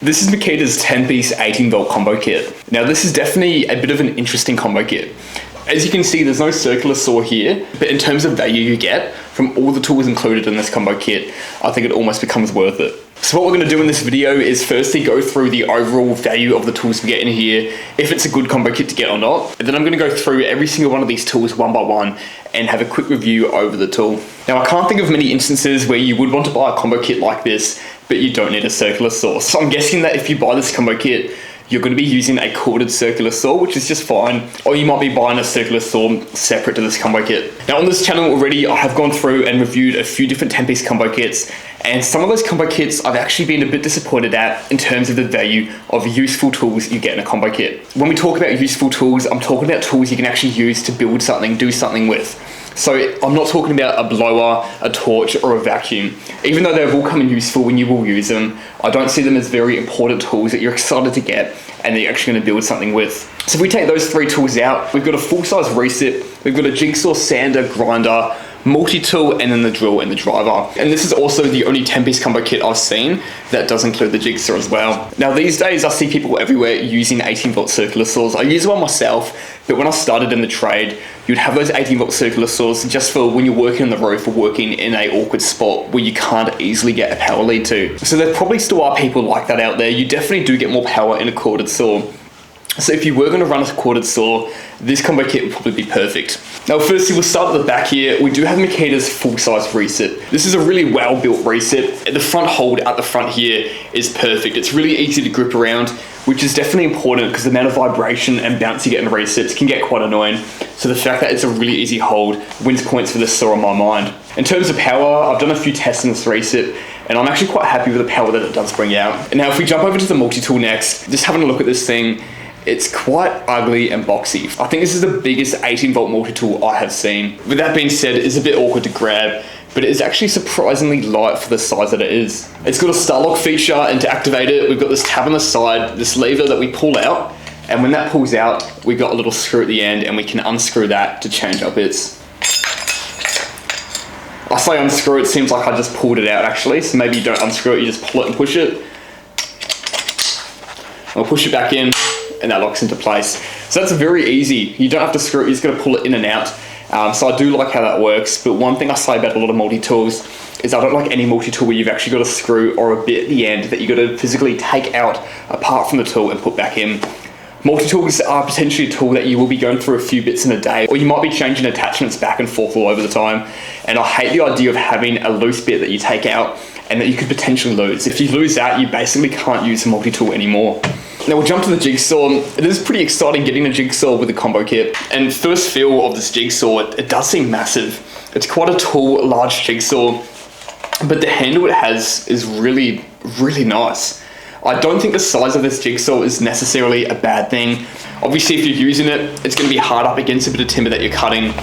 This is Makita's 10-piece 18-volt combo kit. Now this is definitely a bit of an interesting combo kit. As you can see, there's no circular saw here, but in terms of value you get from all the tools included in this combo kit, I think it almost becomes worth it. So what we're going to do in this video is firstly go through the overall value of the tools we get in here, if it's a good combo kit to get or not, and then I'm going to go through every single one of these tools one by one and have a quick review over the tool. Now I can't think of many instances where you would want to buy a combo kit like this, but you don't need a circular saw. So I'm guessing that if you buy this combo kit, you're going to be using a corded circular saw, which is just fine, or you might be buying a circular saw separate to this combo kit. Now on this channel already, I have gone through and reviewed a few different 10-piece combo kits, and some of those combo kits I've actually been a bit disappointed at in terms of the value of useful tools you get in a combo kit. When we talk about useful tools, I'm talking about tools you can actually use to build something, do something with. So I'm not talking about a blower, a torch, or a vacuum. Even though they will come in useful when you will use them, I don't see them as very important tools that you're excited to get and that you're actually going to build something with. So if we take those three tools out, we've got a full-size reset, we've got a jigsaw, sander, grinder, multi-tool, and then the drill and the driver. And this is also the only 10-piece combo kit I've seen that does include the jigsaw as well. Now these days I see people everywhere using 18-volt circular saws. I use one myself, but when I started in the trade, you'd have those 18-volt circular saws just for when you're working on the roof or working in an awkward spot where you can't easily get a power lead to. So there probably still are people like that out there. You definitely do get more power in a corded saw. So if you were going to run a corded saw, this combo kit would probably be perfect. Now firstly, we'll start at the back here. We do have Makita's full-size reset. This is a really well-built reset. The front hold at the front here is perfect. It's really easy to grip around, which is definitely important because the amount of vibration and bounce you get in resets can get quite annoying. So the fact that it's a really easy hold wins points for this saw in my mind. In terms of power, I've done a few tests in this reset, and I'm actually quite happy with the power that it does bring out. And now if we jump over to the multi-tool next, just having a look at this thing, it's quite ugly and boxy. I think this is the biggest 18-volt multi-tool I have seen. With that being said, it's a bit awkward to grab, but it is actually surprisingly light for the size that it is. It's got a start lock feature, and to activate it, we've got this tab on the side, this lever that we pull out, and when that pulls out, we've got a little screw at the end, and we can unscrew that to change our bits. I say unscrew, it seems like I just pulled it out actually, so maybe you don't unscrew it, you just pull it and push it. I'll push it back in, and that locks into place. So that's very easy. You don't have to screw it, you're just gonna pull it in and out. So I do like how that works, but one thing I say about a lot of multi-tools is I don't like any multi-tool where you've actually got a screw or a bit at the end that you've got to physically take out apart from the tool and put back in. Multi-tools are potentially a tool that you will be going through a few bits in a day, or you might be changing attachments back and forth all over the time. And I hate the idea of having a loose bit that you take out and that you could potentially lose. If you lose that, you basically can't use a multi-tool anymore. Now we'll jump to the jigsaw. It is pretty exciting getting a jigsaw with a combo kit. And first feel of this jigsaw, it does seem massive. It's quite a tall, large jigsaw, but the handle it has is really, really nice. I don't think the size of this jigsaw is necessarily a bad thing. Obviously, if you're using it, it's going to be hard up against a bit of timber that you're cutting.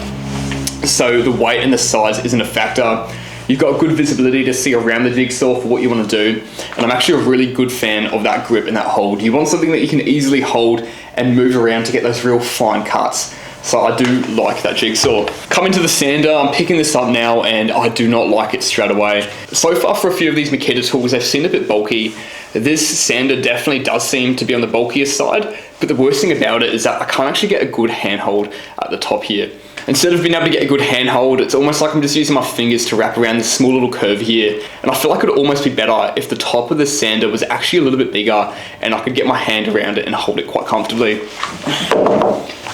So the weight and the size isn't a factor. You've got good visibility to see around the jigsaw for what you want to do. And I'm actually a really good fan of that grip and that hold. You want something that you can easily hold and move around to get those real fine cuts. So I do like that jigsaw. Coming to the sander, I'm picking this up now and I do not like it straight away. So far for a few of these Makita tools, they've seemed a bit bulky. This sander definitely does seem to be on the bulkier side, but the worst thing about it is that I can't actually get a good handhold at the top here. Instead of being able to get a good handhold, it's almost like I'm just using my fingers to wrap around this small little curve here. And I feel like it would almost be better if the top of the sander was actually a little bit bigger and I could get my hand around it and hold it quite comfortably.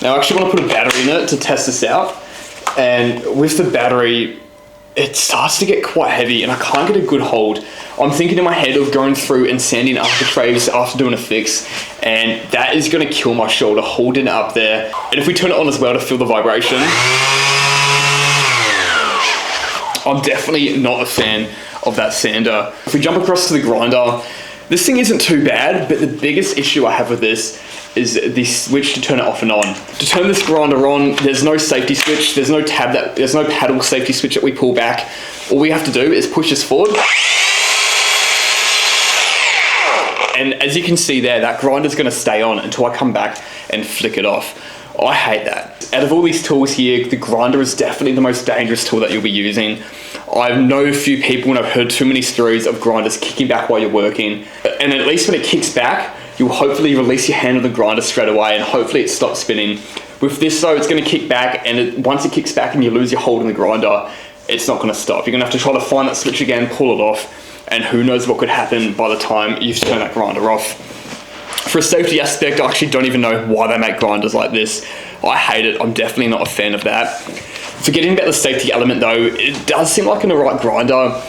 Now I actually want to put a battery in it to test this out. And with the battery, it starts to get quite heavy and I can't get a good hold. I'm thinking in my head of going through and sanding architraves after doing a fix, and that is going to kill my shoulder holding it up there. And if we turn it on as well to feel the vibration, I'm definitely not a fan of that sander. If we jump across to the grinder, this thing isn't too bad, but the biggest issue I have with this is the switch to turn it off and on. To turn this grinder on, there's no safety switch, there's no there's no paddle safety switch that we pull back. All we have to do is push this forward. And as you can see there, that grinder's gonna stay on until I come back and flick it off. I hate that. Out of all these tools here, the grinder is definitely the most dangerous tool that you'll be using. I know a few people, and I've heard too many stories of grinders kicking back while you're working. And at least when it kicks back, you'll hopefully release your hand on the grinder straight away, and hopefully it stops spinning. With this though, it's going to kick back, and once it kicks back and you lose your hold on the grinder, it's not going to stop. You're going to have to try to find that switch again, pull it off, and who knows what could happen by the time you've turned that grinder off. For a safety aspect, I actually don't even know why they make grinders like this. I hate it. I'm definitely not a fan of that. Forgetting about the safety element though, it does seem like in the right grinder,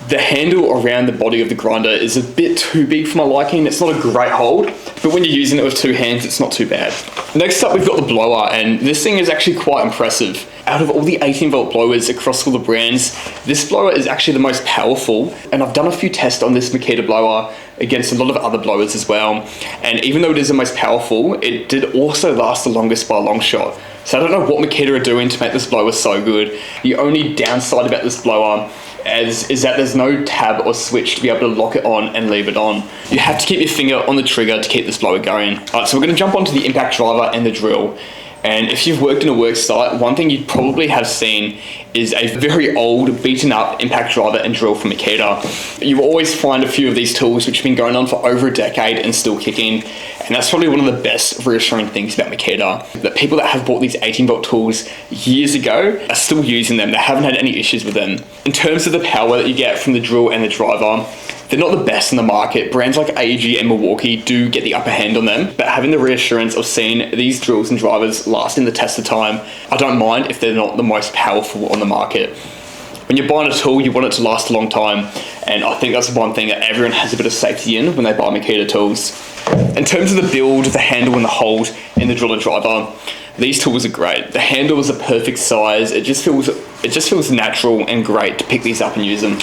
the handle around the body of the grinder is a bit too big for my liking. It's not a great hold, but when you're using it with two hands, it's not too bad. Next up, we've got the blower, and this thing is actually quite impressive. Out of all the 18 volt blowers across all the brands, this blower is actually the most powerful, and I've done a few tests on this Makita blower against a lot of other blowers as well, and even though it is the most powerful, it did also last the longest by a long shot. So I don't know what Makita are doing to make this blower so good. The only downside about this blower is that there's no tab or switch to be able to lock it on and leave it on. You have to keep your finger on the trigger to keep this blower going. Alright, so we're going to jump onto the impact driver and the drill. And if you've worked in a work site, one thing you'd probably have seen is a very old, beaten up impact driver and drill from Makita. You always find a few of these tools which have been going on for over a decade and still kicking. And that's probably one of the best reassuring things about Makita, that people that have bought these 18 volt tools years ago are still using them. They haven't had any issues with them. In terms of the power that you get from the drill and the driver, they're not the best in the market. Brands like AEG and Milwaukee do get the upper hand on them, but having the reassurance of seeing these drills and drivers lasting the test of time, I don't mind if they're not the most powerful on the market. When you're buying a tool, you want it to last a long time, and I think that's one thing that everyone has a bit of safety in when they buy Makita tools. In terms of the build, the handle and the hold in the drill and driver, these tools are great. The handle is a perfect size. It just feels natural and great to pick these up and use them.